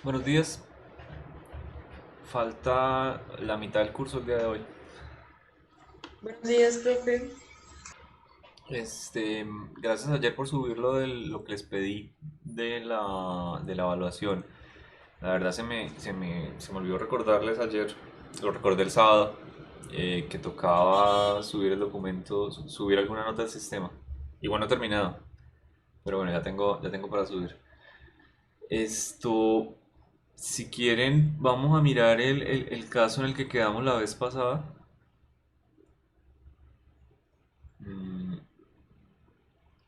Buenos días, falta la mitad del curso el día de hoy. Buenos días, profe. Gracias ayer por subir lo que les pedí de la evaluación. La verdad se me olvidó recordarles ayer, lo recordé el sábado, que tocaba subir el documento, subir alguna nota del sistema. Igual no he terminado, pero bueno, ya tengo para subir. Esto, si quieren, vamos a mirar el caso en el que quedamos la vez pasada. Mm,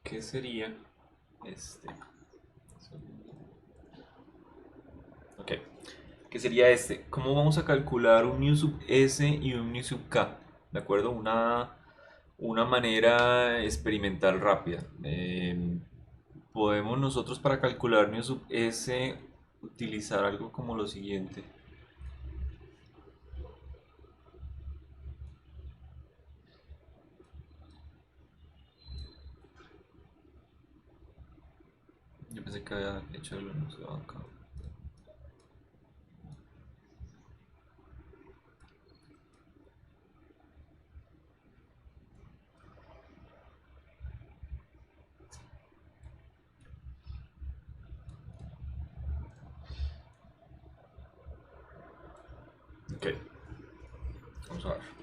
¿Qué sería? Este. Ok. ¿Qué sería este? ¿Cómo vamos a calcular un mu sub s y un mu sub k? ¿De acuerdo? Una manera experimental rápida. Podemos nosotros para calcular mu sub s utilizar algo como lo siguiente. Yo pensé que había hecho el enunciado acá. Ok, vamos a ver.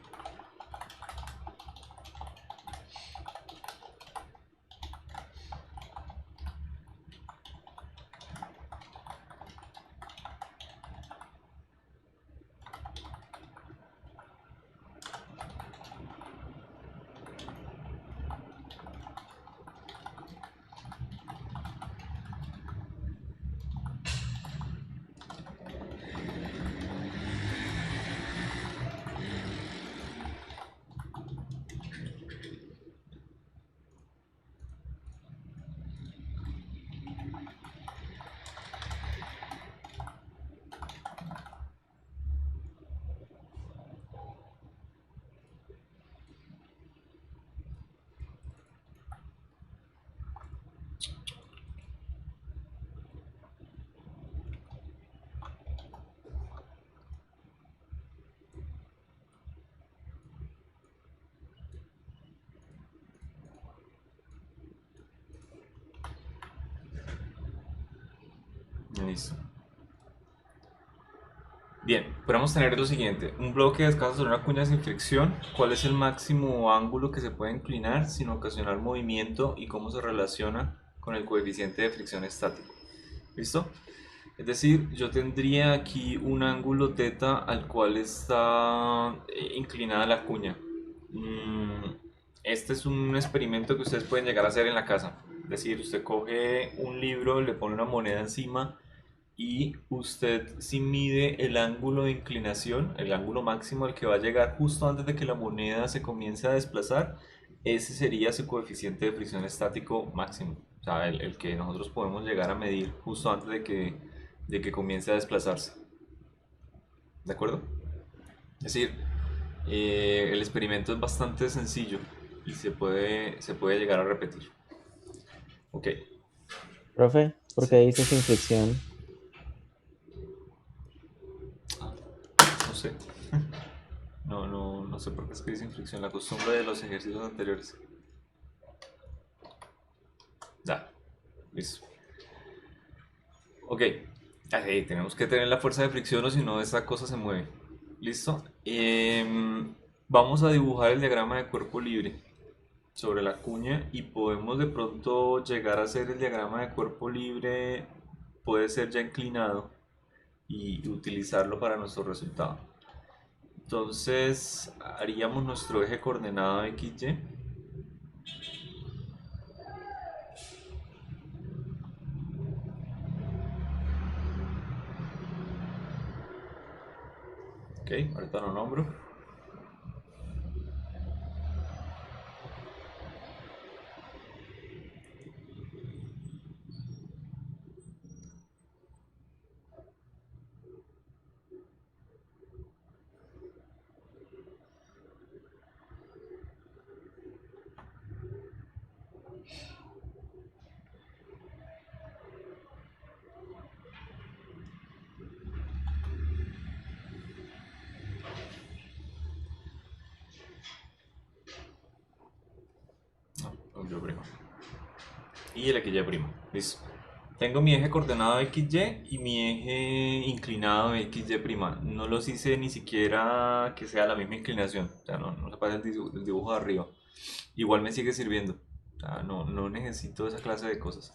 Listo. Bien, podemos tener lo siguiente, un bloque descansa sobre una cuña sin fricción, cuál es el máximo ángulo que se puede inclinar sin ocasionar movimiento y cómo se relaciona con el coeficiente de fricción estático. ¿Listo? Es decir, yo tendría aquí un ángulo θ al cual está inclinada la cuña. Mm, Este es un experimento que ustedes pueden llegar a hacer en la casa. Es decir, usted coge un libro, le pone una moneda encima y usted si mide el ángulo de inclinación, el ángulo máximo al que va a llegar justo antes de que la moneda se comience a desplazar, ese sería su coeficiente de fricción estático máximo. O sea, el que nosotros podemos llegar a medir justo antes de que comience a desplazarse. ¿De acuerdo? Es decir, el experimento es bastante sencillo y se puede llegar a repetir. Ok, Profe, ¿por qué sí, dice sin fricción? no sé. No sé por qué es que dice fricción, la costumbre de los ejercicios anteriores. Ya, listo. Ok, ahí tenemos que tener la fuerza de fricción o si no esta cosa se mueve. ¿Listo? Vamos a dibujar el diagrama de cuerpo libre sobre la cuña y podemos de pronto llegar a hacer el diagrama de cuerpo libre, puede ser ya inclinado y utilizarlo para nuestro resultado. Entonces haríamos nuestro eje coordenado XY. Ok, ahorita lo nombro. y el XY'. Listo. Tengo mi eje coordenado XY y mi eje inclinado XY'. No los hice ni siquiera que sea la misma inclinación. O sea, no se pasa el dibujo de arriba. Igual me sigue sirviendo. O sea, no necesito esa clase de cosas.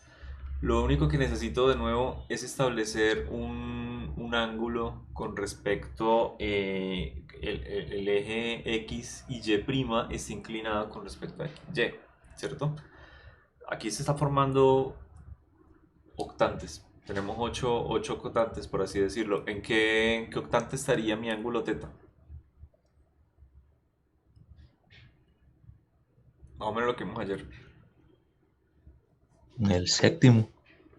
Lo único que necesito de nuevo es establecer un ángulo con respecto el eje X y Y' está inclinado con respecto a XY, ¿cierto? Aquí se está formando octantes. Tenemos 8 octantes, por así decirlo. ¿En qué octante estaría mi ángulo teta? Más o menos lo que vimos ayer. El séptimo,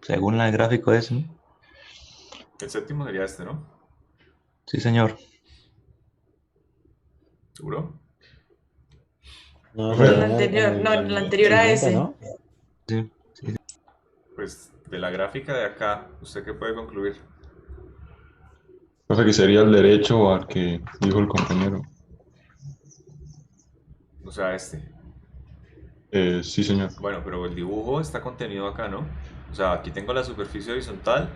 según el gráfico ese, ¿no? El séptimo sería este, ¿no? Sí, señor. ¿Seguro? No, En el sería anterior, no, en el el anterior a siguiente, ese. ¿no? Sí, sí. Pues de la gráfica de acá, ¿usted qué puede concluir? Profe, que sería el derecho al que dijo el compañero. O sea, este. Sí, señor. Bueno, pero el dibujo está contenido acá, ¿no? O sea, aquí tengo la superficie horizontal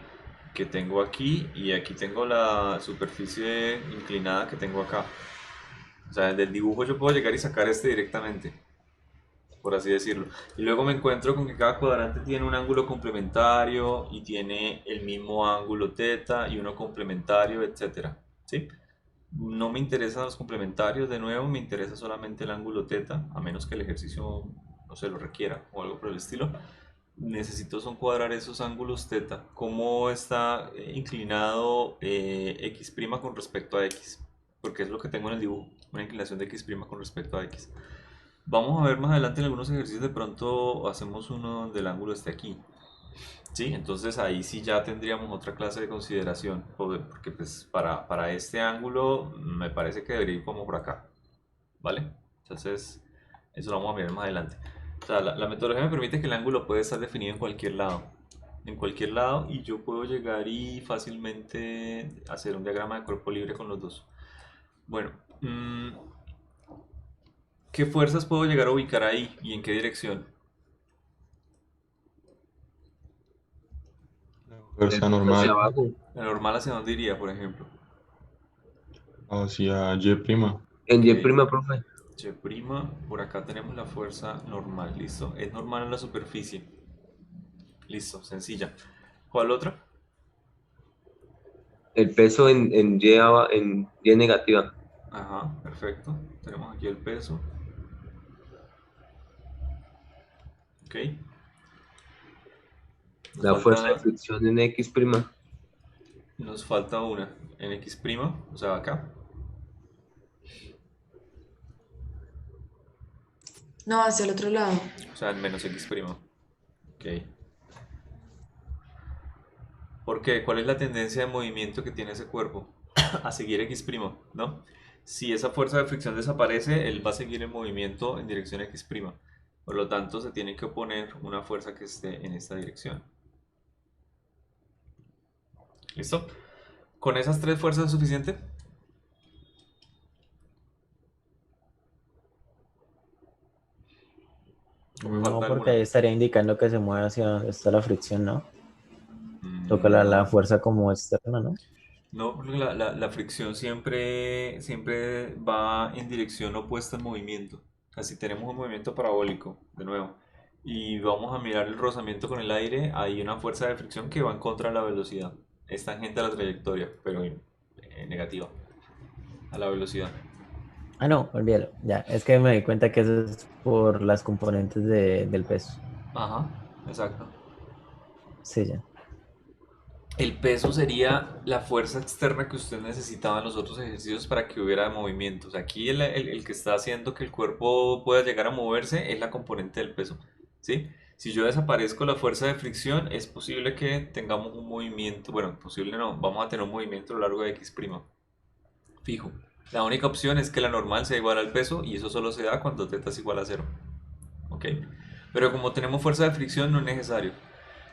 que tengo aquí y aquí tengo la superficie inclinada que tengo acá. O sea, del dibujo yo puedo llegar y sacar este directamente, por así decirlo. Y luego me encuentro con que cada cuadrante tiene un ángulo complementario y tiene el mismo ángulo teta y uno complementario, etcétera. ¿Sí? No me interesan los complementarios, de nuevo, me interesa solamente el ángulo teta, a menos que el ejercicio no se lo requiera o algo por el estilo. Necesito son cuadrar esos ángulos teta. ¿Cómo está inclinado x' con respecto a x? Porque es lo que tengo en el dibujo, una inclinación de x' con respecto a x. Vamos a ver más adelante en algunos ejercicios, de pronto hacemos uno donde el ángulo esté aquí. Sí, entonces ahí sí ya tendríamos otra clase de consideración, porque pues para este ángulo me parece que debería ir como por acá, ¿vale? Entonces eso lo vamos a mirar más adelante. O sea, la metodología me permite que el ángulo puede estar definido en cualquier lado y yo puedo llegar y fácilmente hacer un diagrama de cuerpo libre con los dos. Bueno, ¿qué fuerzas puedo llegar a ubicar ahí y en qué dirección? Fuerza Hacia normal abajo. La normal, ¿hacia dónde iría, por ejemplo? hacia Y'. En Ok, Y prima, profe. Y', por acá tenemos la fuerza normal, ¿listo? Es normal en la superficie. Listo, sencilla. ¿Cuál otra? El peso en Y negativa. Ajá, perfecto. Tenemos aquí el peso. Ok. Nos La fuerza de falta, fricción en X prima. nos falta una en X', o sea, acá. No, hacia el otro lado. O sea, en menos X'. Ok. ¿Por qué? ¿Cuál es la tendencia de movimiento que tiene ese cuerpo? A seguir X', ¿no? Si esa fuerza de fricción desaparece, él va a seguir en movimiento en dirección X'. Por lo tanto, se tiene que oponer una fuerza que esté en esta dirección. ¿Listo? ¿Con esas tres fuerzas es suficiente? ¿O me No, falta porque alguna? ahí estaría indicando que se mueve hacia donde está la fricción, ¿no? Toca la No. fuerza como externa, ¿no? No, porque la fricción siempre va en dirección opuesta al movimiento. Así tenemos un movimiento parabólico, de nuevo, y vamos a mirar el rozamiento con el aire, hay una fuerza de fricción que va en contra de la velocidad. Es tangente a la trayectoria, pero negativa a la velocidad. Ah, no, olvídalo. Ya, es que me di cuenta que eso es por las componentes del peso. Ajá, exacto. Sí, ya. El peso sería la fuerza externa que usted necesitaba en los otros ejercicios para que hubiera movimientos. Aquí el que está haciendo que el cuerpo pueda llegar a moverse es la componente del peso, ¿sí? Si yo desaparezco la fuerza de fricción, es posible que tengamos un movimiento, bueno, posible no, vamos a tener un movimiento a lo largo de X', fijo. La única opción es que la normal sea igual al peso y eso solo se da cuando θ es igual a cero, ¿ok? Pero como tenemos fuerza de fricción no es necesario.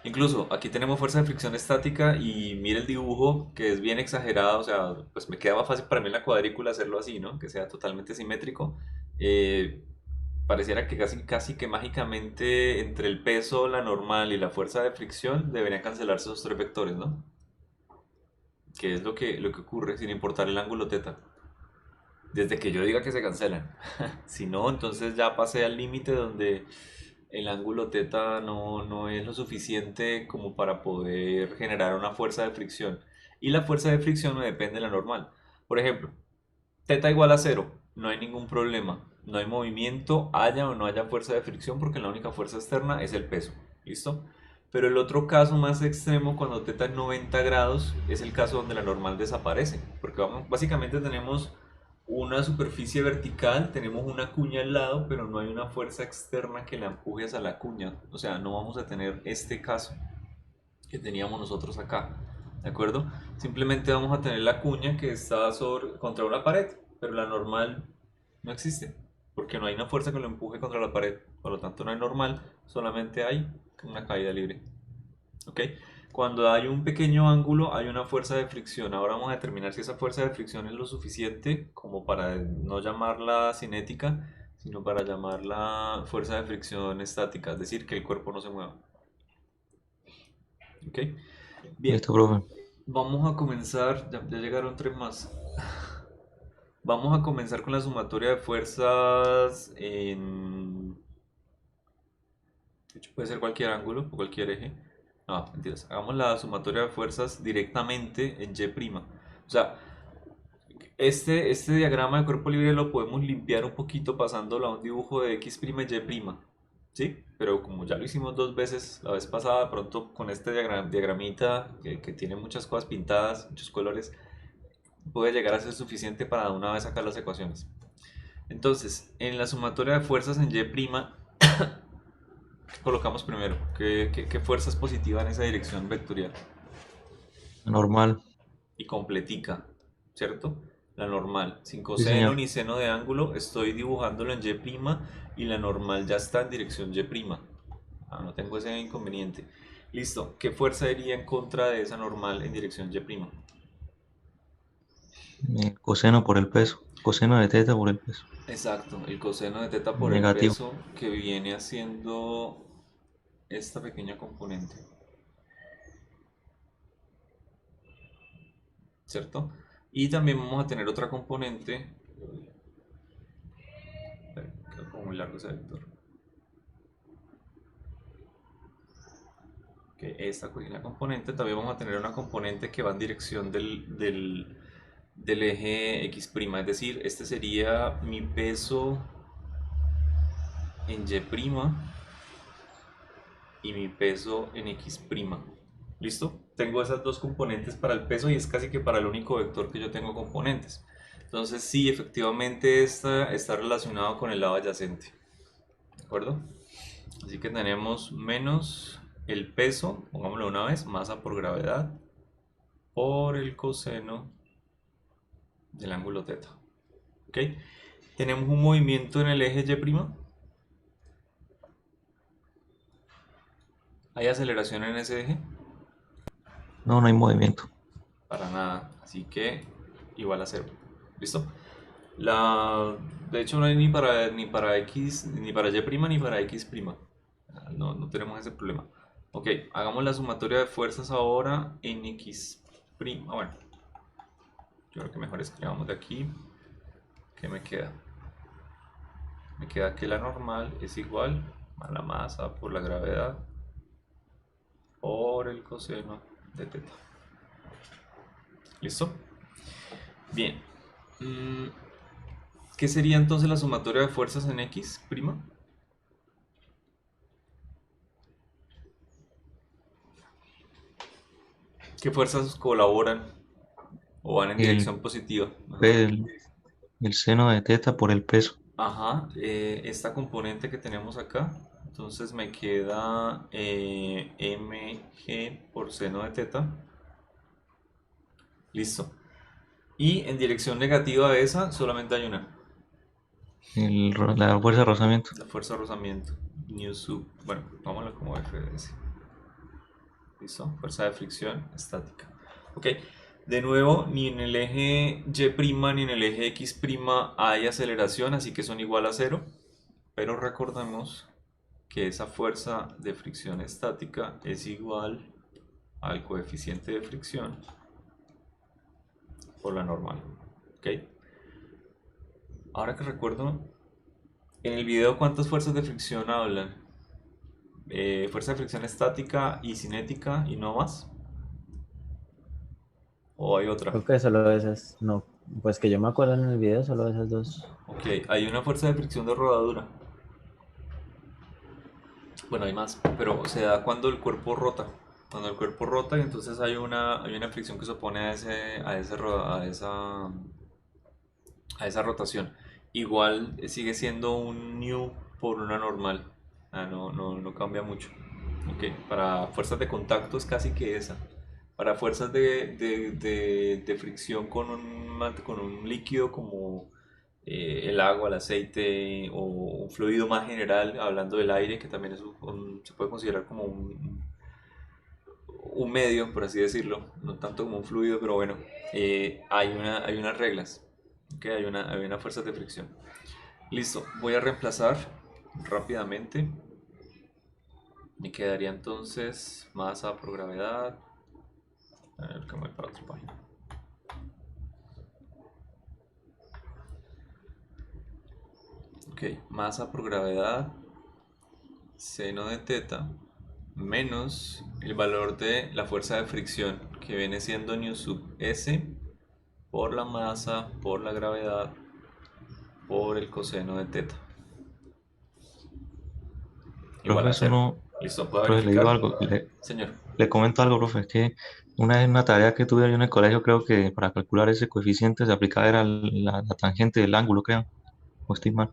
Incluso aquí tenemos fuerza de fricción estática y mire el dibujo que es bien exagerado, o sea, pues me queda más fácil para mí en la cuadrícula hacerlo así, ¿no? Que sea totalmente simétrico. Eh, pareciera que casi que mágicamente entre el peso, la normal y la fuerza de fricción deberían cancelarse esos tres vectores, ¿no? Que es lo que ocurre sin importar el ángulo teta. Desde que yo diga que se cancelan. Si no, entonces ya pasé al límite donde el ángulo teta no es lo suficiente como para poder generar una fuerza de fricción. Y la fuerza de fricción no depende de la normal. Por ejemplo, teta igual a cero, no hay ningún problema. No hay movimiento, haya o no haya fuerza de fricción porque la única fuerza externa es el peso. ¿Listo? Pero el otro caso más extremo cuando teta es 90 grados es el caso donde la normal desaparece. Porque básicamente tenemos una superficie vertical, tenemos una cuña al lado, pero no hay una fuerza externa que la empuje hacia la cuña. O sea, no vamos a tener este caso que teníamos nosotros acá. ¿De acuerdo? Simplemente vamos a tener la cuña que está contra una pared, pero la normal no existe, porque no hay una fuerza que lo empuje contra la pared. Por lo tanto, no hay normal, solamente hay una caída libre. ¿Ok? Cuando hay un pequeño ángulo, hay una fuerza de fricción. Ahora vamos a determinar si esa fuerza de fricción es lo suficiente como para no llamarla cinética, sino para llamarla fuerza de fricción estática, es decir, que el cuerpo no se mueva. ¿Ok? Bien, Listo, profe. vamos a comenzar, ya llegaron tres más. Vamos a comenzar con la sumatoria de fuerzas en... De hecho, puede ser cualquier ángulo o cualquier eje. No, mentiras. Hagamos la sumatoria de fuerzas directamente en Y'. O sea, este diagrama de cuerpo libre lo podemos limpiar un poquito pasándolo a un dibujo de X' y Y'. ¿Sí? Pero como ya lo hicimos dos veces la vez pasada, de pronto con este diagramita que tiene muchas cosas pintadas, muchos colores, puede llegar a ser suficiente para de una vez sacar las ecuaciones. Entonces, en la sumatoria de fuerzas en Y', ¿qué colocamos primero? ¿Qué fuerza es positiva en esa dirección vectorial? Normal. Y completica, ¿cierto? La normal, sin Sí, coseno señor. ni seno de ángulo, estoy dibujándolo en Y' y la normal ya está en dirección Y'. No tengo ese inconveniente. Listo, ¿qué fuerza iría en contra de esa normal en dirección Y'? Coseno por el peso. Coseno de teta por el peso. Exacto, el coseno de teta por el Negativo. peso que viene haciendo esta pequeña componente, ¿cierto? Y también vamos a tener otra componente. Quedó como muy largo ese vector. Que esta pequeña componente, también vamos a tener una componente que va en dirección del eje X', es decir, este sería mi peso en Y' y mi peso en X'. ¿Listo? Tengo esas dos componentes para el peso y es casi que para el único vector que yo tengo componentes. Entonces sí, efectivamente está relacionado con el lado adyacente. ¿De acuerdo? Así que tenemos menos el peso, pongámoslo una vez, masa por gravedad, por el coseno del ángulo teta. ¿Ok? Tenemos un movimiento en el eje Y'. ¿Hay aceleración en ese eje? No, no hay movimiento. Para nada, así que igual a cero. ¿Listo? De hecho no hay ni para X, ni para Y' ni para X'. No tenemos ese problema. Ok, hagamos la sumatoria de fuerzas ahora en X'. Bueno, yo creo que mejor escribamos de aquí. ¿Qué me queda? Me queda que la normal es igual a la masa por la gravedad por el coseno de teta. ¿Listo? Bien. ¿Qué sería entonces la sumatoria de fuerzas en X'? ¿Qué fuerzas colaboran o van en dirección positiva? Ajá. El seno de teta por el peso. Ajá, esta componente que tenemos acá, entonces me queda mg por seno de teta. Listo. Y en dirección negativa de esa solamente hay una, La fuerza de rozamiento. la fuerza de rozamiento, bueno, vámonos como FDS. Listo, fuerza de fricción estática. Ok, de nuevo, ni en el eje Y' ni en el eje X' hay aceleración, así que son igual a cero. pero recordemos que esa fuerza de fricción estática es igual al coeficiente de fricción por la normal. ¿Ok? Ahora que recuerdo, en el video, ¿cuántas fuerzas de fricción hablan? ¿Fuerza de fricción estática y cinética y no más? ¿O hay otra? Creo que solo esas, no, pues que yo me acuerdo en el video, solo esas dos. Ok, hay una fuerza de fricción de rodadura. Bueno, hay más, pero se da cuando el cuerpo rota. Cuando el cuerpo rota, y entonces hay una fricción que se opone a esa rotación. Igual sigue siendo un nu por una normal. No cambia mucho. Ok, para fuerzas de contacto es casi que esa. Para fuerzas de fricción con un líquido como el agua, el aceite o un fluido más general, hablando del aire, que también se puede considerar como un medio, por así decirlo, no tanto como un fluido, pero bueno, hay unas reglas, ¿ok? Hay una fuerza de fricción. Listo, voy a reemplazar rápidamente. Me quedaría entonces masa por gravedad. A ver, que me voy para otra página. Ok, masa por gravedad, seno de teta, menos el valor de la fuerza de fricción, que viene siendo nu sub s por la masa, por la gravedad, por el coseno de teta. Igual Profe, a eso cero. no, Listo, ¿puedo profe, le digo verificar? algo, Señor. le comento algo, profe, es que una vez una tarea que tuve yo en el colegio, creo que para calcular ese coeficiente se aplicaba era la tangente del ángulo, creo, o estoy mal.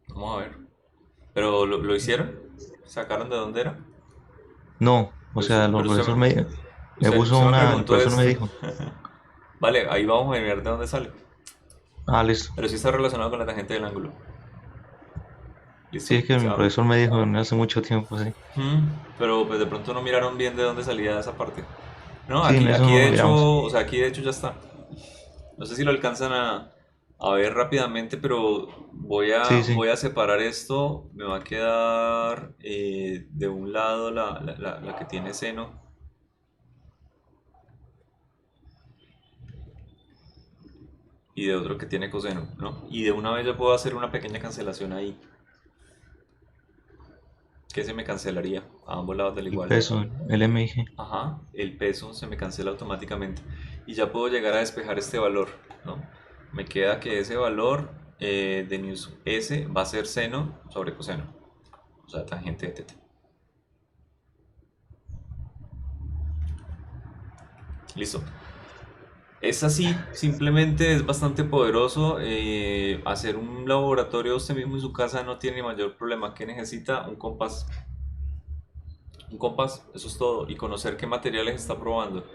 Vamos a ver. ¿Pero lo hicieron? ¿Sacaron de dónde era? No, o sea, el Pero profesor me puso usted me el preguntó profesor me esto. dijo, Vale, ahí vamos a ver de dónde sale. listo. Pero sí está relacionado con la tangente del ángulo. Sí, ¿Listo? es que mi profesor me dijo no hace mucho tiempo, sí. Pero pues de pronto no miraron bien de dónde salía esa parte. No, Sí, en eso aquí no de lo miramos. hecho, o sea, aquí de hecho ya está. No sé si lo alcanzan a ver rápidamente, pero Sí, sí. voy a separar esto. Me va a quedar de un lado la que tiene seno y de otro que tiene coseno, ¿no? Y de una vez ya puedo hacer una pequeña cancelación ahí, que se me cancelaría a ambos lados del El igual. peso, el MG. Ajá, el peso se me cancela automáticamente y ya puedo llegar a despejar este valor, ¿no? Me queda que ese valor de nu sub s va a ser seno sobre coseno, o sea, tangente de teta. Listo. Es así, simplemente es bastante poderoso. Hacer un laboratorio usted mismo en su casa no tiene mayor problema. Que necesita un compás. Un compás, eso es todo. Y conocer qué materiales está probando.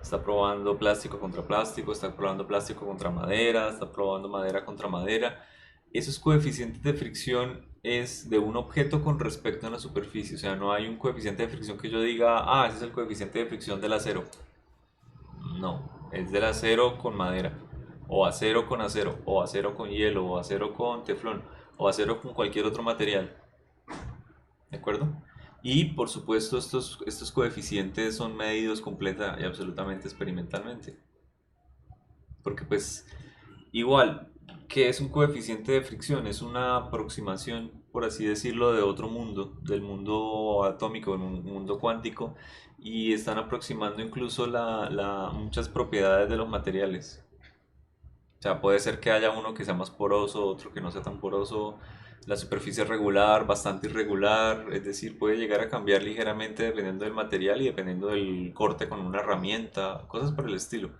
Está probando plástico contra plástico, está probando plástico contra madera, está probando madera contra madera. Esos coeficientes de fricción es de un objeto con respecto a una superficie. O sea, no hay un coeficiente de fricción que yo diga, ese es el coeficiente de fricción del acero. No, es del acero con madera, o acero con acero, o acero con hielo, o acero con teflón, o acero con cualquier otro material. ¿De acuerdo? Y por supuesto estos coeficientes son medidos completa y absolutamente experimentalmente. Porque pues igual, ¿qué es un coeficiente de fricción? Es una aproximación, por así decirlo, de otro mundo, del mundo atómico, del mundo cuántico, y están aproximando incluso muchas propiedades de los materiales. O sea, puede ser que haya uno que sea más poroso, otro que no sea tan poroso, la superficie es regular, bastante irregular, es decir, puede llegar a cambiar ligeramente dependiendo del material y dependiendo del corte con una herramienta, cosas por el estilo.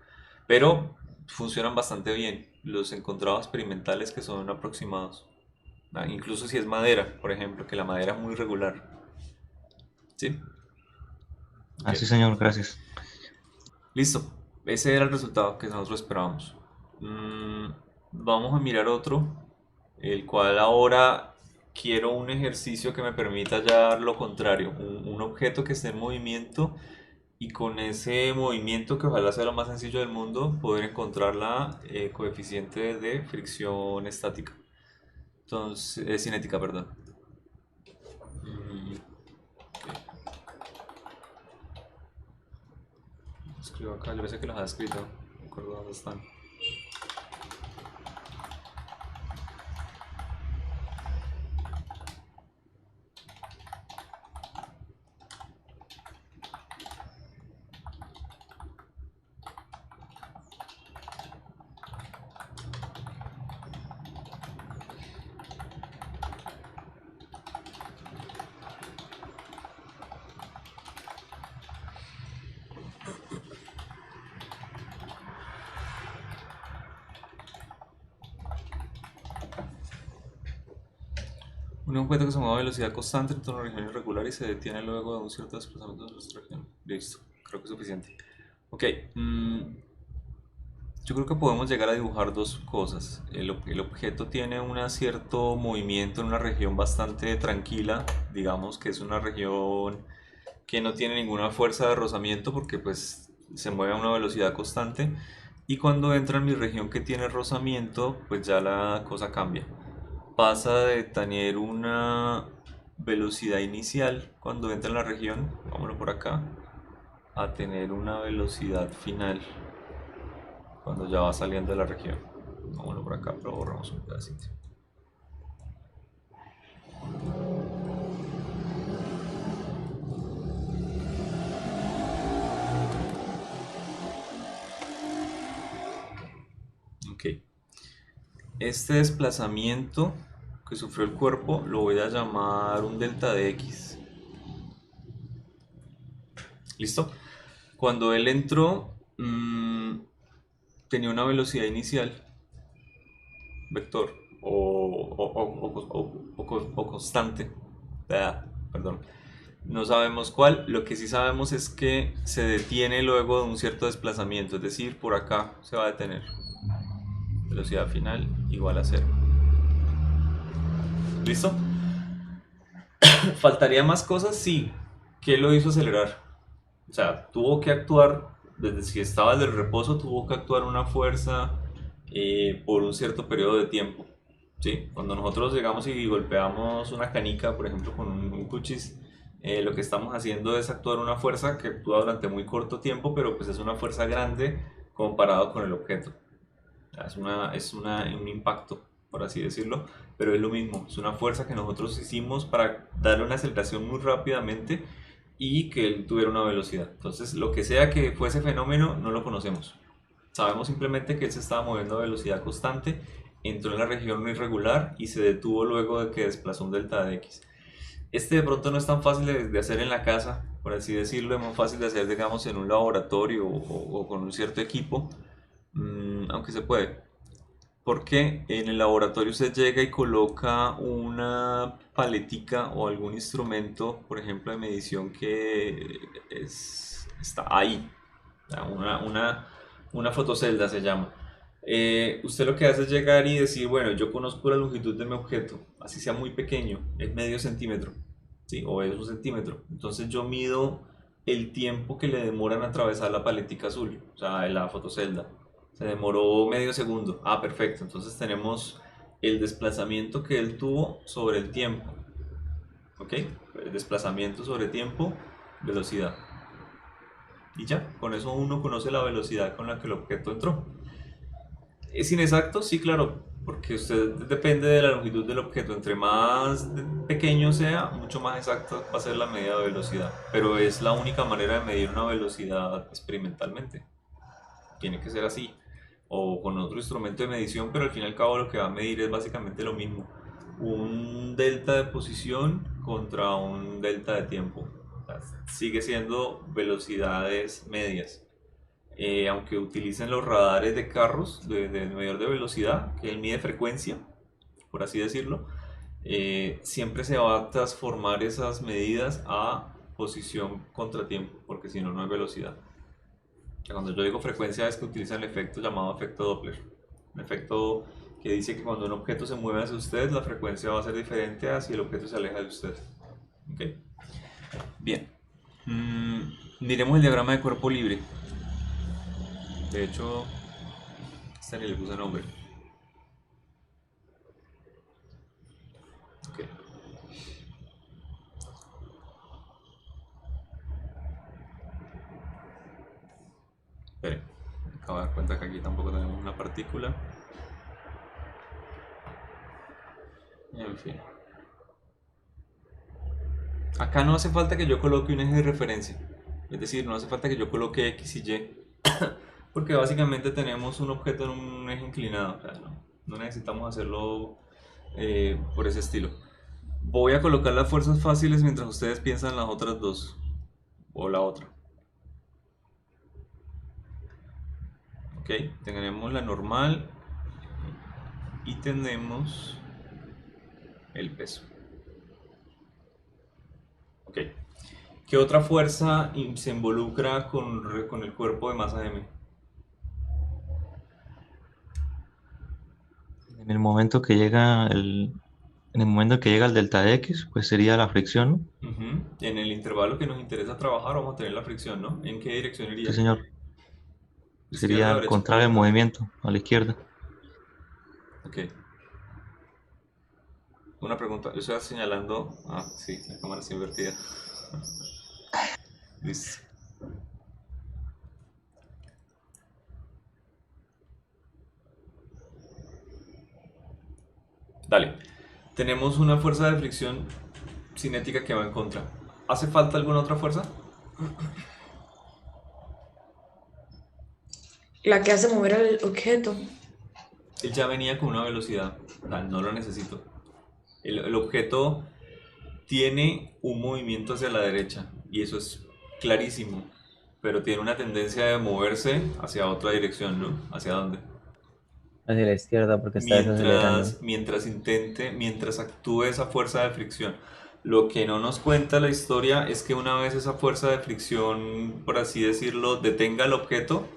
Pero funcionan bastante bien los encontrados experimentales que son aproximados. Incluso si es madera, por ejemplo, que la madera es muy regular. ¿Sí? Ok. Así, señor, gracias. Listo. Ese era el resultado que nosotros esperábamos. Vamos a mirar otro, el cual ahora quiero un ejercicio que me permita ya lo contrario, un objeto que esté en movimiento y con ese movimiento, que ojalá sea lo más sencillo del mundo, poder encontrar la coeficiente de fricción estática. Entonces, cinética, perdón. Mm, ok. Escribo acá, yo pensé que los había escrito. No me acuerdo dónde están. Un objeto que se mueve a velocidad constante en una región irregular y se detiene luego de un cierto desplazamiento de nuestra región. Listo, creo que es suficiente. Ok, yo creo que podemos llegar a dibujar dos cosas. El objeto tiene un cierto movimiento en una región bastante tranquila, digamos que es una región que no tiene ninguna fuerza de rozamiento porque pues se mueve a una velocidad constante, y cuando entra en mi región que tiene rozamiento pues ya la cosa cambia. Pasa de tener una velocidad inicial cuando entra en la región, vámonos por acá, a tener una velocidad final cuando ya va saliendo de la región. Vámonos por acá, pero borramos un pedacito. Ok. Este desplazamiento que sufrió el cuerpo lo voy a llamar un delta de X. ¿Listo? Cuando él entró, tenía una velocidad inicial, vector, o constante. Perdón. No sabemos cuál. Lo que sí sabemos es que se detiene luego de un cierto desplazamiento, es decir, por acá se va a detener. Velocidad final igual a 0. ¿Listo? ¿Faltaría más cosas? Sí. ¿Qué lo hizo acelerar? O sea, tuvo que actuar, desde si estaba del reposo, tuvo que actuar una fuerza por un cierto periodo de tiempo. ¿Sí? Cuando nosotros llegamos y golpeamos una canica, por ejemplo, con un cuchis, lo que estamos haciendo es actuar una fuerza que actúa durante muy corto tiempo, pero pues es una fuerza grande comparado con el objeto. Un impacto, por así decirlo, pero es lo mismo, es una fuerza que nosotros hicimos para darle una aceleración muy rápidamente y que él tuviera una velocidad. Entonces, lo que sea que fuese fenómeno, no lo conocemos. Sabemos simplemente que él se estaba moviendo a velocidad constante, entró en la región irregular y se detuvo luego de que desplazó un delta de X. Este de pronto no es tan fácil de hacer en la casa, por así decirlo, es más fácil de hacer, digamos, en un laboratorio o con un cierto equipo, aunque se puede. Porque en el laboratorio usted llega y coloca una paletica o algún instrumento, por ejemplo, de medición que está ahí. Una fotocelda se llama. Usted lo que hace es llegar y decir, bueno, yo conozco la longitud de mi objeto, así sea muy pequeño, es medio centímetro, ¿sí? O es un centímetro. Entonces yo mido el tiempo que le demoran a atravesar la paletica azul, o sea, la fotocelda. Se demoró medio segundo. Ah, perfecto. Entonces tenemos el desplazamiento que él tuvo sobre el tiempo. ¿Ok? El desplazamiento sobre tiempo, velocidad. Y ya, con eso uno conoce la velocidad con la que el objeto entró. ¿Es inexacto? Sí, claro, porque usted depende de la longitud del objeto. Entre más pequeño sea, mucho más exacta va a ser la medida de velocidad. Pero es la única manera de medir una velocidad experimentalmente. Tiene que ser así, o con otro instrumento de medición, pero al fin y al cabo lo que va a medir es básicamente lo mismo: un delta de posición contra un delta de tiempo. O sea, sigue siendo velocidades medias. Aunque utilicen los radares de carros de medidor de velocidad, que él mide frecuencia, por así decirlo, siempre se va a transformar esas medidas a posición contra tiempo, porque si no, no hay velocidad. Cuando yo digo frecuencia es que utilizan el efecto llamado efecto Doppler. Un efecto que dice que cuando un objeto se mueve hacia usted, la frecuencia va a ser diferente a si el objeto se aleja de usted. ¿Okay? Bien. Miremos el diagrama de cuerpo libre. De hecho, este ni le puse nombre. Espere, me acabo de dar cuenta que aquí tampoco tenemos una partícula. En fin. Acá no hace falta que yo coloque un eje de referencia. Es decir, no hace falta que yo coloque X y Y. Porque básicamente tenemos un objeto en un eje inclinado. O sea, no necesitamos hacerlo por ese estilo. Voy a colocar las fuerzas fáciles mientras ustedes piensan las otras dos. O la otra. Ok, tenemos la normal y tenemos el peso. Ok. ¿Qué otra fuerza se involucra con el cuerpo de masa m? En el momento que llega en el momento que llega el delta X, pues sería la fricción, ¿no? Ujú. En el intervalo que nos interesa trabajar vamos a tener la fricción, ¿no? ¿En qué dirección Sí, iría? señor. ¿Izquierda Sería o el derecha? contrario del movimiento, a la izquierda. Ok. Una pregunta. Yo estoy señalando. Ah, sí, la cámara está invertida. Listo. Dale. Tenemos una fuerza de fricción cinética que va en contra. ¿Hace falta alguna otra fuerza? La que hace mover al objeto. Él ya venía con una velocidad. O sea, no lo necesito. El objeto tiene un movimiento hacia la derecha y eso es clarísimo, pero tiene una tendencia de moverse hacia otra dirección, ¿no? ¿Hacia dónde? Hacia la izquierda porque está desacelerando. Mientras actúe esa fuerza de fricción. Lo que no nos cuenta la historia es que una vez esa fuerza de fricción, por así decirlo, detenga el objeto,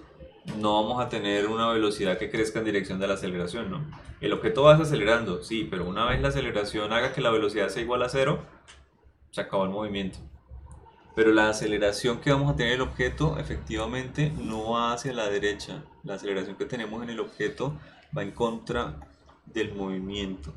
no vamos a tener una velocidad que crezca en dirección de la aceleración, ¿no? El objeto va acelerando, sí, pero una vez la aceleración haga que la velocidad sea igual a cero, se acabó el movimiento. Pero la aceleración que vamos a tener en el objeto efectivamente no va hacia la derecha. La aceleración que tenemos en el objeto va en contra del movimiento.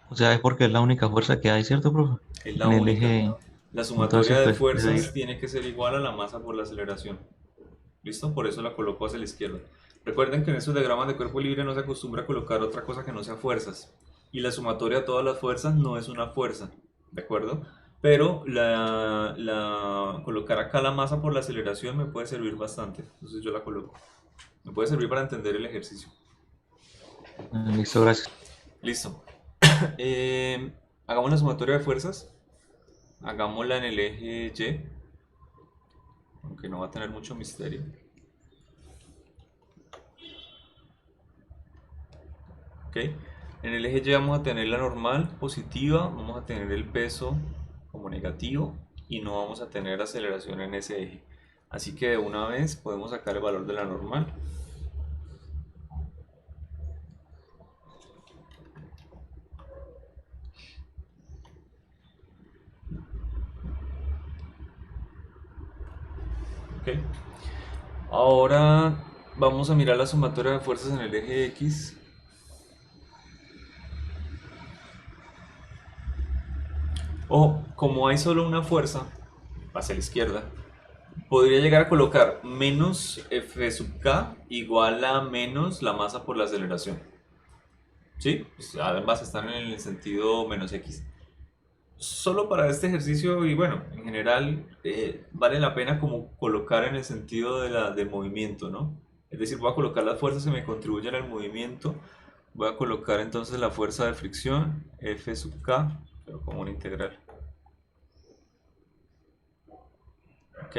O sea, es porque es la única fuerza que hay, ¿cierto, profe? Es la En el única. eje, La entonces sumatoria de pues debe fuerzas ir. tiene que ser igual a la masa por la aceleración. ¿Listo? Por eso la coloco hacia la izquierda. Recuerden que en estos diagramas de cuerpo libre no se acostumbra a colocar otra cosa que no sea fuerzas. Y la sumatoria de todas las fuerzas no es una fuerza, ¿de acuerdo? Pero colocar acá la masa por la aceleración me puede servir bastante. Entonces yo la coloco. Me puede servir para entender el ejercicio. Listo, gracias. Listo. Hagamos la sumatoria de fuerzas. Hagámosla en el eje Y. Aunque no va a tener mucho misterio. ¿Ok? En el eje Y vamos a tener la normal positiva, vamos a tener el peso como negativo y no vamos a tener aceleración en ese eje. Así que de una vez podemos sacar el valor de la normal. ¿Ok? Ahora vamos a mirar la sumatoria de fuerzas en el eje X. O como hay solo una fuerza hacia la izquierda, podría llegar a colocar menos F sub k igual a menos la masa por la aceleración. ¿Sí? Pues ambas están en el sentido menos X. Solo para este ejercicio y bueno, en general vale la pena como colocar en el sentido del movimiento, ¿no? Es decir, voy a colocar las fuerzas que me contribuyen al movimiento. Voy a colocar entonces la fuerza de fricción, F sub k, pero como una integral. ¿Ok?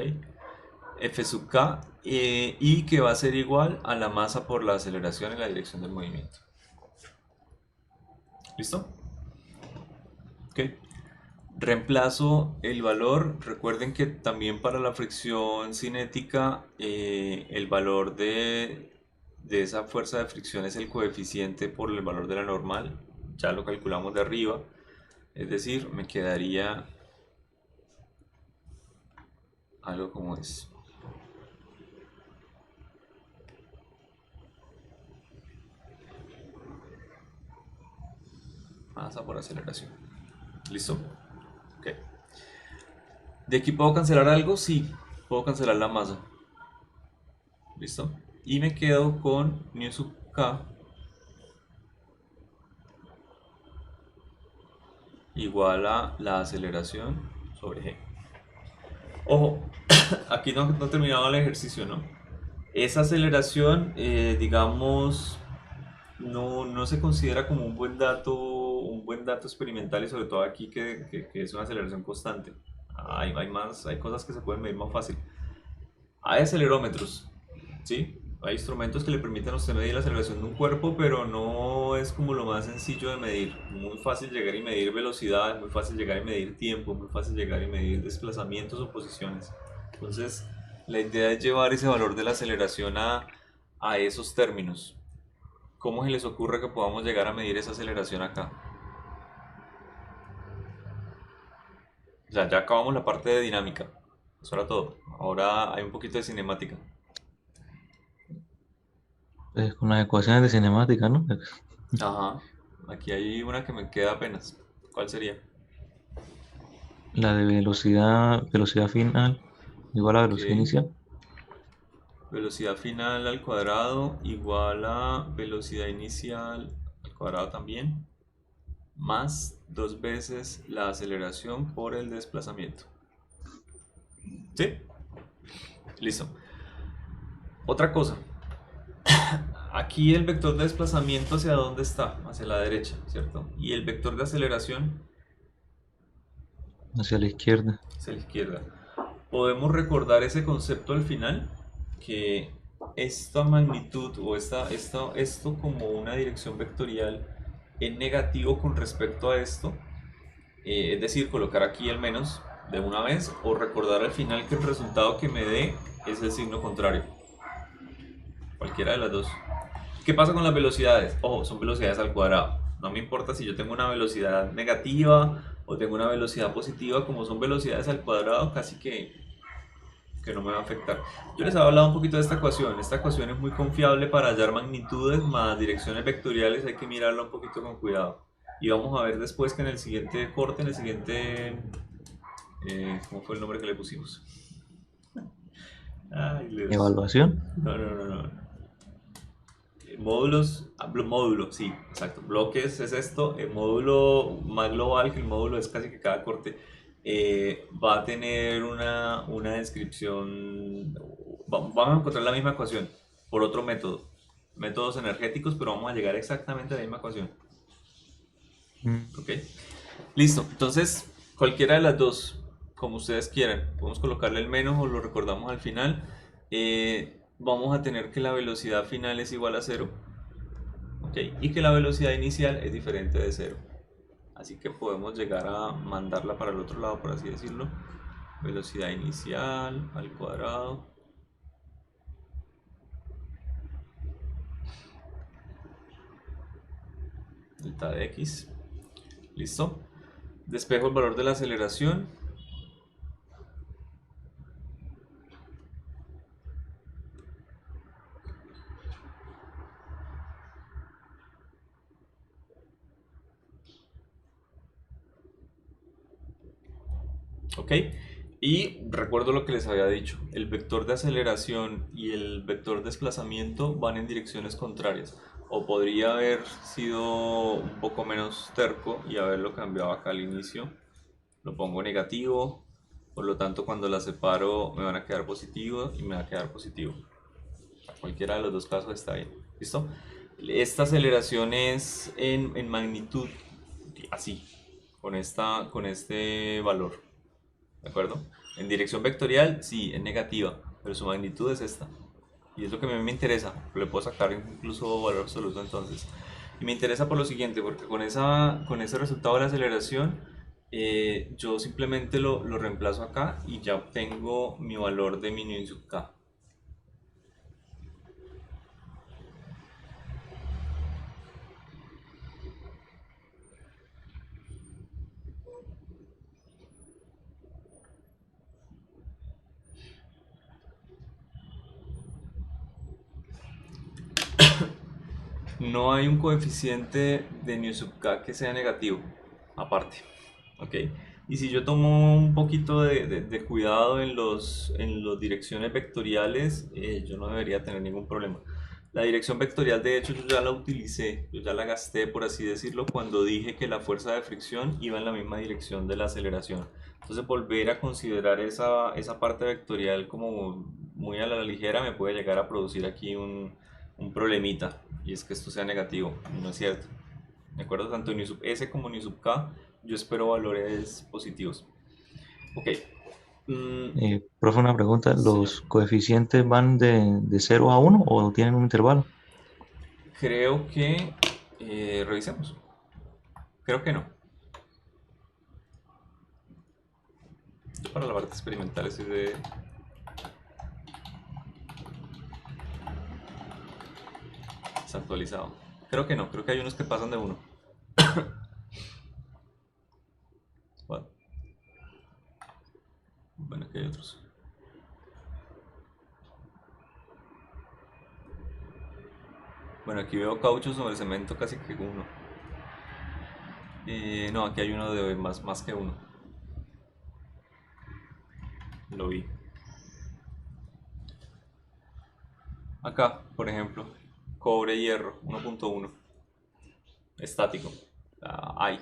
F sub k y que va a ser igual a la masa por la aceleración en la dirección del movimiento. ¿Listo? Ok. Reemplazo el valor. Recuerden que también para la fricción cinética el valor de esa fuerza de fricción es el coeficiente por el valor de la normal. Ya lo calculamos de arriba. Es decir, me quedaría algo como es. Masa por aceleración. ¿Listo? Ok. ¿De aquí puedo cancelar algo? Sí, puedo cancelar la masa. ¿Listo? Y me quedo con nu sub k igual a la aceleración sobre g. Ojo, aquí no he terminado el ejercicio, ¿no? Esa aceleración, digamos, no se considera como un buen dato experimental y sobre todo aquí que es una aceleración constante. Hay cosas que se pueden medir más fácil. Hay acelerómetros, ¿sí? Hay instrumentos que le permiten a usted medir la aceleración de un cuerpo, pero no es como lo más sencillo de medir. Muy fácil llegar y medir velocidad, muy fácil llegar y medir tiempo, muy fácil llegar y medir desplazamientos o posiciones. Entonces, la idea es llevar ese valor de la aceleración a esos términos. ¿Cómo se les ocurre que podamos llegar a medir esa aceleración acá? O sea, ya acabamos la parte de dinámica. Eso era todo. Ahora hay un poquito de cinemática. Con las ecuaciones de cinemática, ¿no? Ajá. Aquí hay una que me queda apenas. ¿Cuál sería? La de velocidad final igual a Ok. velocidad inicial. Velocidad final al cuadrado igual a velocidad inicial al cuadrado también, más 2 veces la aceleración por el desplazamiento. ¿Sí? Listo. Otra cosa. Aquí el vector de desplazamiento hacia dónde está, hacia la derecha, ¿cierto? Y el vector de aceleración Hacia la izquierda. hacia la izquierda. Podemos recordar ese concepto al final, que esta magnitud o esto como una dirección vectorial es negativo con respecto a esto, es decir, colocar aquí el menos de una vez o recordar al final que el resultado que me dé es el signo contrario. Cualquiera de las dos. ¿Qué pasa con las velocidades? Ojo, son velocidades al cuadrado. No me importa si yo tengo una velocidad negativa o tengo una velocidad positiva, como son velocidades al cuadrado, casi que no me va a afectar. Yo les había hablado un poquito de esta ecuación. Esta ecuación es muy confiable para hallar magnitudes más direcciones vectoriales. Hay que mirarla un poquito con cuidado. Y vamos a ver después que en el siguiente corte, en el siguiente... ¿cómo fue el nombre que le pusimos? Ay, Evaluación. no. Módulos, módulo, sí, exacto. Bloques es esto. El módulo más global, que el módulo es casi que cada corte, va a tener una descripción. Vamos a encontrar la misma ecuación por otro método. Métodos energéticos, pero vamos a llegar exactamente a la misma ecuación. ¿Ok? Listo. Entonces, cualquiera de las dos, como ustedes quieran, podemos colocarle el menos o lo recordamos al final. Vamos a tener que la velocidad final es igual a 0, ¿ok? Y que la velocidad inicial es diferente de 0. Así que podemos llegar a mandarla para el otro lado, por así decirlo. Velocidad inicial al cuadrado. Delta de x. ¿Listo? Despejo el valor de la aceleración. ¿Ok? Y recuerdo lo que les había dicho, el vector de aceleración y el vector de desplazamiento van en direcciones contrarias. O podría haber sido un poco menos terco y haberlo cambiado acá al inicio. Lo pongo negativo, por lo tanto cuando la separo me van a quedar positivo y me va a quedar positivo. Cualquiera de los dos casos está bien. ¿Listo? Esta aceleración es en magnitud, así, con este valor. ¿De acuerdo? En dirección vectorial, sí, es negativa, pero su magnitud es esta. Y es lo que a mí me interesa, le puedo sacar incluso valor absoluto entonces. Y me interesa por lo siguiente, porque con ese resultado de la aceleración, yo simplemente lo reemplazo acá y ya obtengo mi valor de mi nu sub k. No hay un coeficiente de nu sub k que sea negativo, aparte, ¿ok? Y si yo tomo un poquito de cuidado en los direcciones vectoriales, yo no debería tener ningún problema. La dirección vectorial, de hecho, yo ya la utilicé, yo ya la gasté, por así decirlo, cuando dije que la fuerza de fricción iba en la misma dirección de la aceleración. Entonces, volver a considerar esa parte vectorial como muy a la ligera me puede llegar a producir aquí un problemita, y es que esto sea negativo, y no es cierto. ¿De acuerdo? Tanto ni sub S como ni sub K, yo espero valores positivos. Ok. Profe, una pregunta, Sí. ¿los coeficientes van de 0 a 1 o tienen un intervalo? Creo que... revisemos. Creo que no. Yo para la parte experimental estoy desactualizado. Creo que no, creo que hay unos que pasan de 1. Bueno, aquí hay otros. Bueno, aquí veo caucho sobre cemento casi que 1. No, aquí hay uno de más que 1. Lo vi. Acá, por ejemplo, cobre hierro 1.1. Estático. Hay.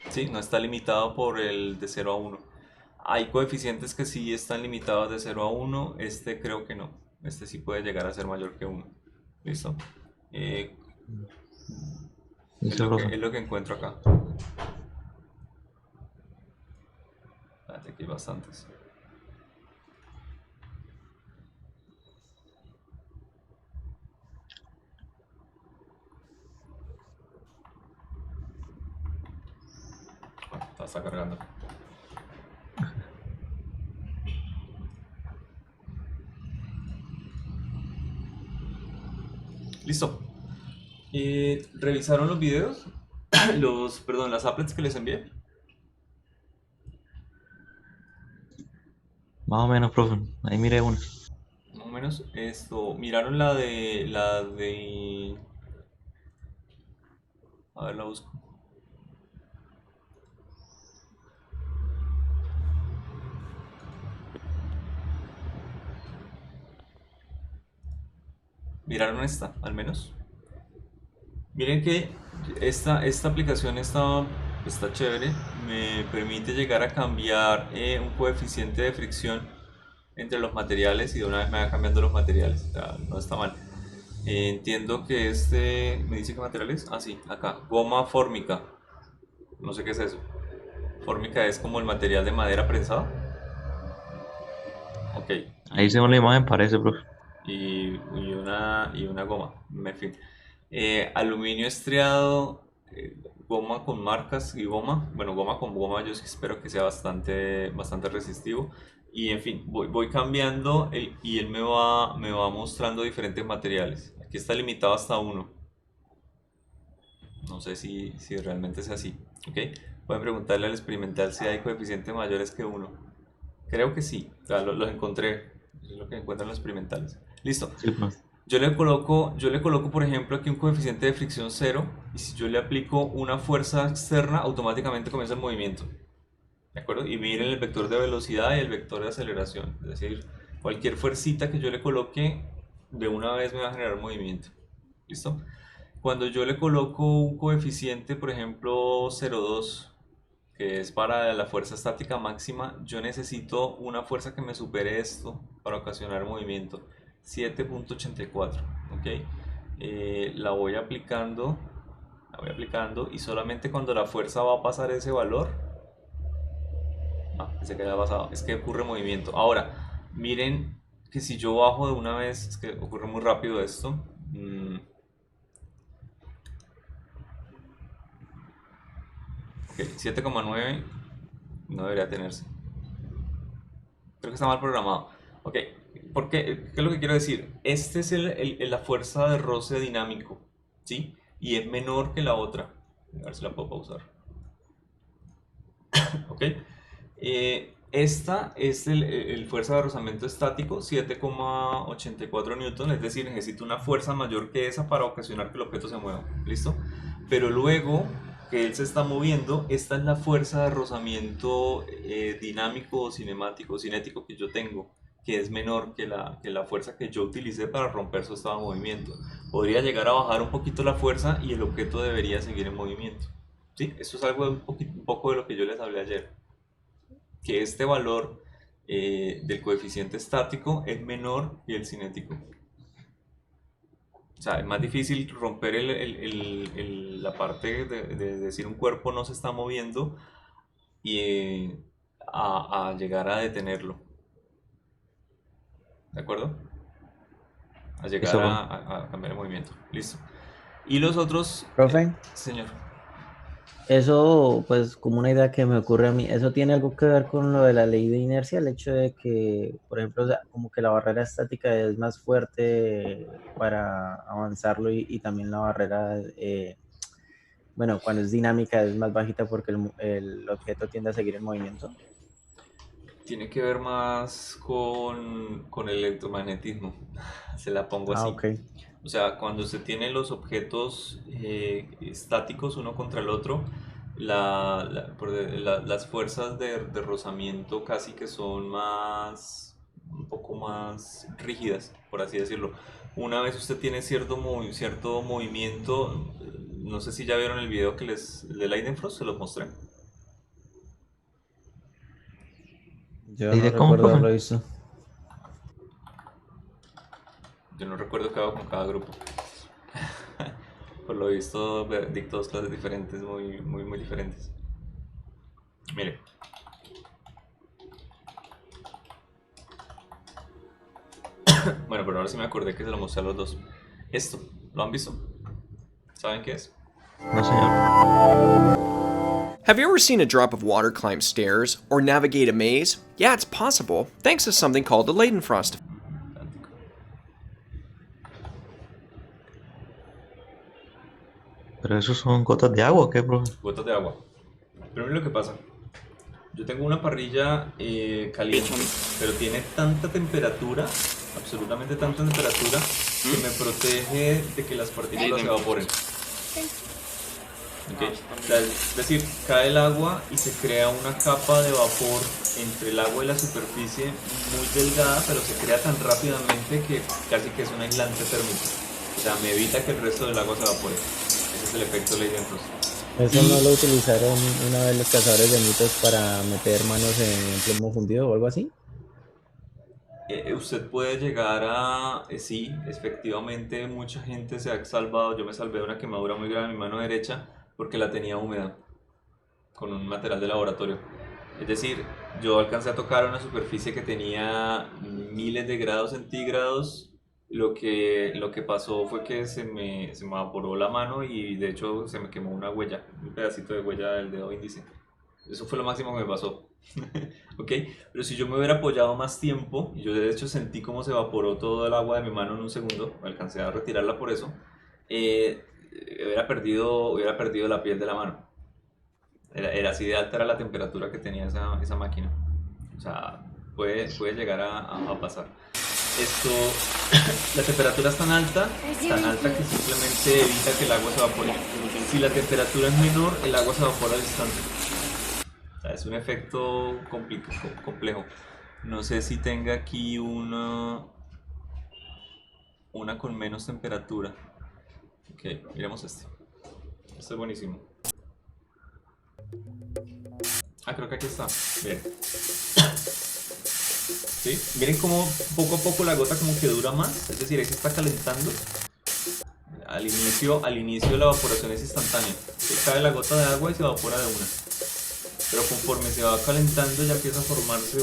Sí, no está limitado por el de 0 a 1. Hay coeficientes que sí están limitados de 0 a 1. Este creo que no. Este sí puede llegar a ser mayor que 1. ¿Listo? Es Listo, profe. lo que encuentro acá. Espérate, aquí hay bastantes. Bueno, está cargando. Listo. ¿Revisaron los videos? Perdón, las applets que les envié. Más o menos, profe. Ahí miré una. Más o menos esto. ¿Miraron a ver, la busco. ¿Miraron esta, al menos? Miren que esta aplicación está chévere. Me permite llegar a cambiar un coeficiente de fricción entre los materiales y de una vez me va cambiando los materiales. O sea, no está mal. Entiendo que ¿me dice qué material es? Ah, sí, acá. Goma fórmica. No sé qué es eso. Fórmica es como el material de madera prensada. Ok. Ahí según la imagen parece, profe. Y una goma, en fin. Aluminio estriado, goma con marcas y goma. Bueno, goma con goma yo sí espero que sea bastante resistivo. Y en fin, voy cambiando y él me va mostrando diferentes materiales. Aquí está limitado hasta 1. No sé si realmente es así. ¿Ok? Pueden preguntarle al experimental si hay coeficientes mayores que 1. Creo que sí. O sea, los encontré. Es lo que encuentran los experimentales. Listo. Sí, profe. Yo le coloco, por ejemplo, aquí un coeficiente de fricción 0 y si yo le aplico una fuerza externa, automáticamente comienza el movimiento. ¿De acuerdo? Y miren el vector de velocidad y el vector de aceleración. Es decir, cualquier fuercita que yo le coloque, de una vez me va a generar movimiento. ¿Listo? Cuando yo le coloco un coeficiente, por ejemplo, 0,2, que es para la fuerza estática máxima, yo necesito una fuerza que me supere esto para ocasionar movimiento. 7.84, ¿ok? La voy aplicando y solamente cuando la fuerza va a pasar ese valor, pensé que había pasado, es que ocurre movimiento. Ahora, miren que si yo bajo de una vez, es que ocurre muy rápido esto. Ok, 7,9 no debería tenerse. Creo que está mal programado. Ok, ¿qué es lo que quiero decir? Este es la fuerza de roce dinámico, ¿sí? Y es menor que la otra. A ver si la puedo pausar. Ok. Esta es el fuerza de rozamiento estático, 7,84 newton, es decir, necesito una fuerza mayor que esa para ocasionar que el objeto se mueva. ¿Listo? Pero luego, que él se está moviendo, esta es la fuerza de rozamiento dinámico o cinemático, cinético que yo tengo, que es menor que la fuerza que yo utilicé para romper su estado de movimiento. Podría llegar a bajar un poquito la fuerza y el objeto debería seguir en movimiento. ¿Sí? Eso es algo un poco de lo que yo les hablé ayer, que este valor del coeficiente estático es menor que el cinético. O sea, es más difícil romper la parte de decir un cuerpo no se está moviendo y a llegar a detenerlo. ¿De acuerdo? A llegar Eso, a cambiar el movimiento. Listo. Y los otros, Profe, señor. eso, pues, como una idea que me ocurre a mí, ¿eso tiene algo que ver con lo de la ley de inercia? El hecho de que, por ejemplo, o sea, como que la barrera estática es más fuerte para avanzarlo y también la barrera, bueno, cuando es dinámica es más bajita porque el objeto tiende a seguir en movimiento. Tiene que ver más con el electromagnetismo. Se la pongo Ah, así. ok. O sea, cuando se tienen los objetos estáticos uno contra el otro, las fuerzas de rozamiento casi que son un poco más rígidas, por así decirlo. Una vez usted tiene cierto movimiento, no sé si ya vieron el video de Leidenfrost, se los mostré. Yo ¿y no de cómo, recuerdo haberlo profe? visto. Yo no recuerdo qué hago con cada grupo. Por lo visto, dicto dos clases diferentes, muy diferentes. Mire. Bueno, pero ahora sí me acordé que se lo mostré a los dos. Esto, ¿lo han visto? ¿Saben qué es? No, señor. Have you ever seen a drop of water climb stairs or navigate a maze? Yeah, it's possible, thanks to something called the Leidenfrost. ¿Pero eso son gotas de agua o qué, profe? Gotas de agua. Pero miren lo que pasa. Yo tengo una parrilla caliente, pero tiene tanta temperatura, absolutamente tanta temperatura, que me protege de que las partículas se evaporen. ¿Ok? O sea, es decir, cae el agua y se crea una capa de vapor entre el agua y la superficie muy delgada, pero se crea tan rápidamente que casi que es un aislante térmico. O sea, me evita que el resto del agua se evapore. Ese es el efecto Leidenfrost. ¿Eso no lo utilizaron una vez los cazadores de mitos para meter manos en plomo fundido o algo así? Usted puede llegar a... sí, efectivamente mucha gente se ha salvado. Yo me salvé de una quemadura muy grave en mi mano derecha porque la tenía húmeda con un material de laboratorio. Es decir, yo alcancé a tocar una superficie que tenía miles de grados centígrados. Lo que pasó fue que se me evaporó la mano y de hecho se me quemó una huella, un pedacito de huella del dedo índice. Eso fue lo máximo que me pasó. ¿Ok? Pero si yo me hubiera apoyado más tiempo, y yo de hecho sentí cómo se evaporó todo el agua de mi mano en un segundo, alcancé a retirarla por eso, hubiera perdido la piel de la mano. Era así de alta era la temperatura que tenía esa máquina. O sea, puede llegar a pasar. Esto, la temperatura es tan alta que simplemente evita que el agua se evapore. Si la temperatura es menor, el agua se evapora al instante. O sea, es un efecto complejo. No sé si tenga aquí una con menos temperatura. Ok, miremos este. Este es buenísimo. Ah, creo que aquí está. Bien. ¿Sí? Miren cómo poco a poco la gota como que dura más, es decir, ahí se está calentando. Al inicio la evaporación es instantánea. Se cae la gota de agua y se evapora de una. Pero conforme se va calentando ya empieza a formarse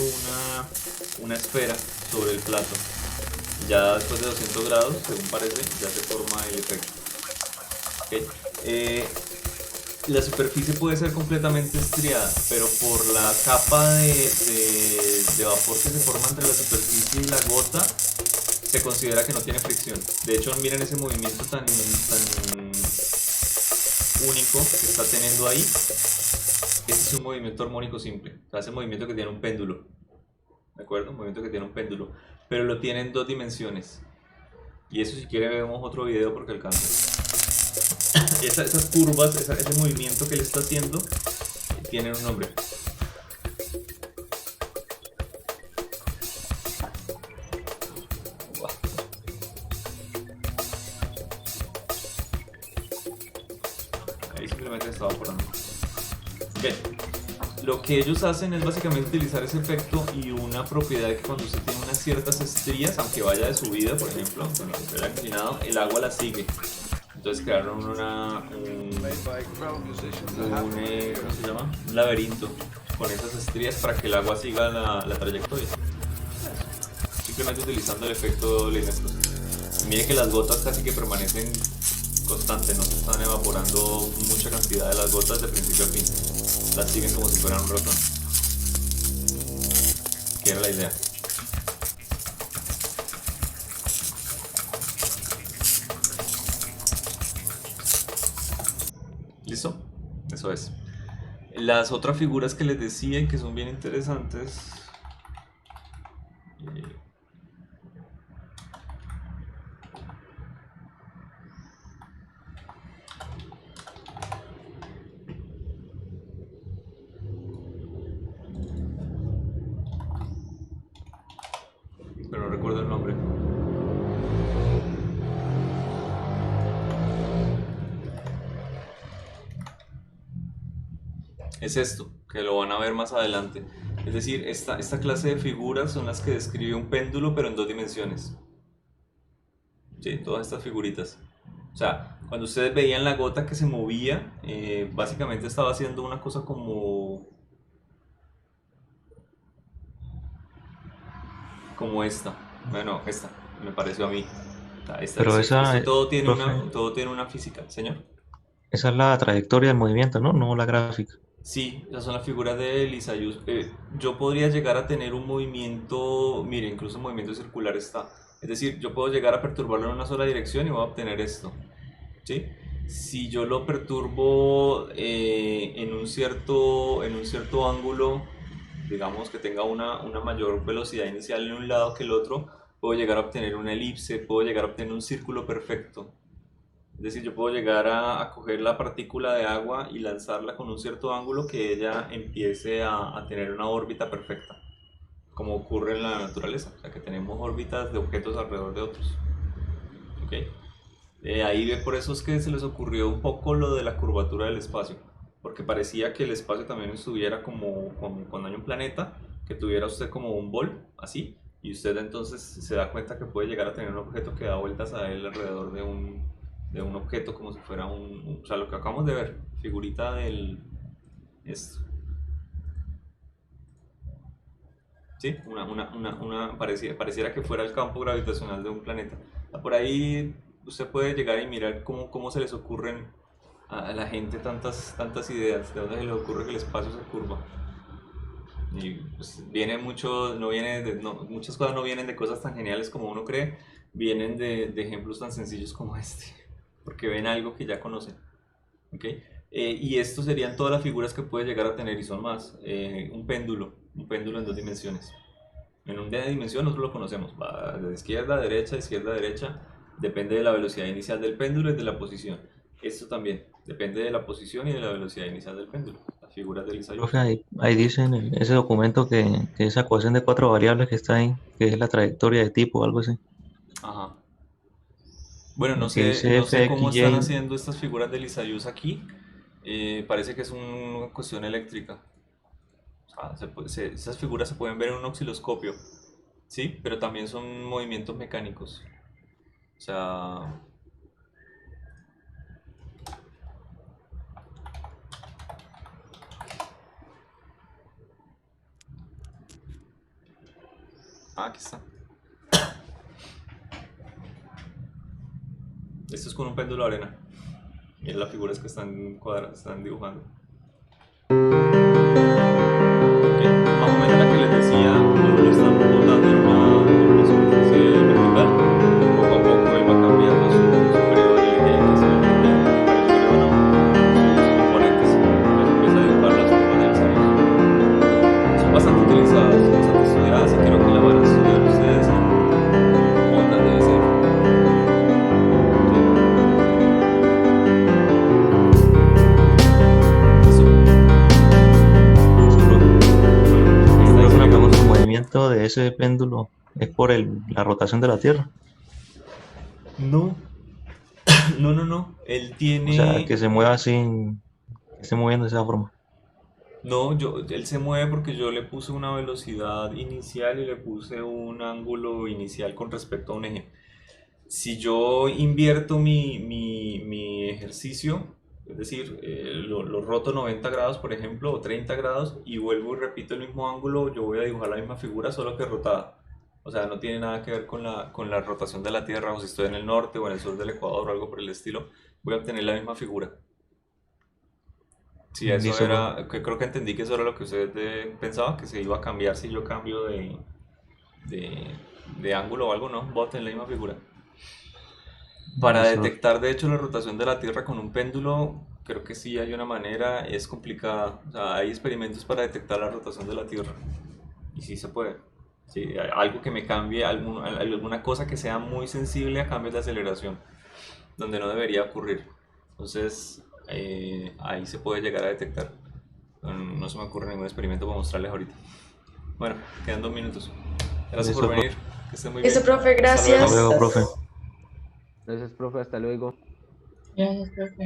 una esfera sobre el plato. Ya después de 200 grados, según parece, ya se forma el efecto. Okay. La superficie puede ser completamente estriada, pero por la capa de vapor que se forma entre la superficie y la gota, se considera que no tiene fricción. De hecho, miren ese movimiento tan único que está teniendo ahí. Ese es un movimiento armónico simple. O sea, ese movimiento que tiene un péndulo. ¿De acuerdo? Un movimiento que tiene un péndulo. Pero lo tiene en 2 dimensiones. Y eso si quiere vemos otro video porque alcanza. esas curvas, ese movimiento que él está haciendo, tienen un nombre. Ahí simplemente estaba evaporando. Ok. Lo que ellos hacen es básicamente utilizar ese efecto y una propiedad que cuando usted tiene unas ciertas estrías, aunque vaya de subida, por ejemplo, cuando se vaya inclinado, el agua la sigue. Entonces crearon un laberinto con esas estrías para que el agua siga la trayectoria. Simplemente utilizando el efecto Leidenfrost. Mire que las gotas casi que permanecen constantes, no se están evaporando mucha cantidad de las gotas de principio a fin. Las siguen como si fueran un ratón. Que era la idea. ¿Listo? Eso es. Las otras figuras que les decía y que son bien interesantes. Pero no recuerdo el nombre. Es esto, que lo van a ver más adelante. Es decir, esta clase de figuras son las que describe un péndulo, pero en 2 dimensiones. Sí, todas estas figuritas. O sea, cuando ustedes veían la gota que se movía, básicamente estaba haciendo una cosa como esta. Bueno, esta, me pareció a mí. Pero esa, todo tiene profe, todo tiene una física, señor. esa es la trayectoria del movimiento, ¿no? No la gráfica. Sí, esas son las figuras de Lisayus. Yo podría llegar a tener un movimiento, mire, incluso un movimiento circular está. Es decir, yo puedo llegar a perturbarlo en una sola dirección y voy a obtener esto. ¿Sí? Si yo lo perturbo en un cierto ángulo, digamos que tenga una mayor velocidad inicial en un lado que el otro, puedo llegar a obtener una elipse, puedo llegar a obtener un círculo perfecto. Es decir, yo puedo llegar a coger la partícula de agua y lanzarla con un cierto ángulo que ella empiece a tener una órbita perfecta, como ocurre en la naturaleza, o sea que tenemos órbitas de objetos alrededor de otros. ¿Okay? Ahí por eso es que se les ocurrió un poco lo de la curvatura del espacio, porque parecía que el espacio también estuviera como cuando hay un planeta, que tuviera usted como un bol, así, y usted entonces se da cuenta que puede llegar a tener un objeto que da vueltas a él alrededor de un objeto como si fuera o sea, lo que acabamos de ver, figurita del esto. ¿Sí? Pareciera que fuera el campo gravitacional de un planeta. Por ahí usted puede llegar y mirar cómo se les ocurren a la gente tantas ideas, de dónde se les ocurre que el espacio se curva. Y pues muchas cosas no vienen de cosas tan geniales como uno cree, vienen de ejemplos tan sencillos como este, porque ven algo que ya conocen. ¿Okay? Y estos serían todas las figuras que puede llegar a tener, y son más. Un péndulo en 2 dimensiones. En una dimensión nosotros lo conocemos, va de izquierda a derecha, depende de la velocidad inicial del péndulo y de la posición. Esto también depende de la posición y de la velocidad inicial del péndulo, las figuras del Lisayus. Profe, ahí dice en ese documento que esa ecuación de 4 variables que está ahí, que es la trayectoria de tipo o algo así. Ajá. Bueno, no Que sé dice f, cómo x, y. están haciendo estas figuras del Lisayus aquí. Parece que es una cuestión eléctrica. O sea, esas figuras se pueden ver en un osciloscopio, ¿sí? Pero también son movimientos mecánicos. O sea, aquí está. Esto es con un péndulo de arena. Miren las figuras que están dibujando. Ok, más o menos la que les decía, cuando lo están botando en una superficie vertical, poco a poco él va cambiando su periodo de X, sus componentes. Entonces empieza a dibujar las curvas del Lisayus. Son bastante utilizadas, bastante estudiadas, y creo que la van a estudiar ustedes en ondas, debe ser. Sí. movimiento de ese péndulo es por la rotación de la Tierra. No, no. Él O sea, tiene... que se mueva así, que esté moviendo de esa forma. No, él se mueve porque yo le puse una velocidad inicial y le puse un ángulo inicial con respecto a un eje. Si yo invierto mi ejercicio, es decir, lo roto 90 grados, por ejemplo, o 30 grados, y vuelvo y repito el mismo ángulo, yo voy a dibujar la misma figura, solo que rotada. O sea, no tiene nada que ver con la rotación de la Tierra, o si estoy en el norte o en el sur del Ecuador o algo por el estilo, voy a obtener la misma figura. Sí, eso Listo, profe. era, que creo que entendí que eso era lo que usted pensaba, que se iba a cambiar si yo cambio de, de ángulo o algo, no, va a obtener la misma figura. Para Listo, profe. detectar de hecho la rotación de la Tierra con un péndulo, creo que sí hay una manera, es complicada. O sea, hay experimentos para detectar la rotación de la Tierra. Y sí se puede. Sí, algo que me cambie, alguna cosa que sea muy sensible a cambios de aceleración, donde no debería ocurrir. Entonces, ahí se puede llegar a detectar. No se me ocurre ningún experimento para mostrarles ahorita. Bueno, quedan 2 minutos. Gracias por Listo, profe. venir. Que estén muy Listo, bien. profe, Hasta luego. Hasta luego, gracias. profe. Gracias, profe. Hasta luego. Gracias, profe.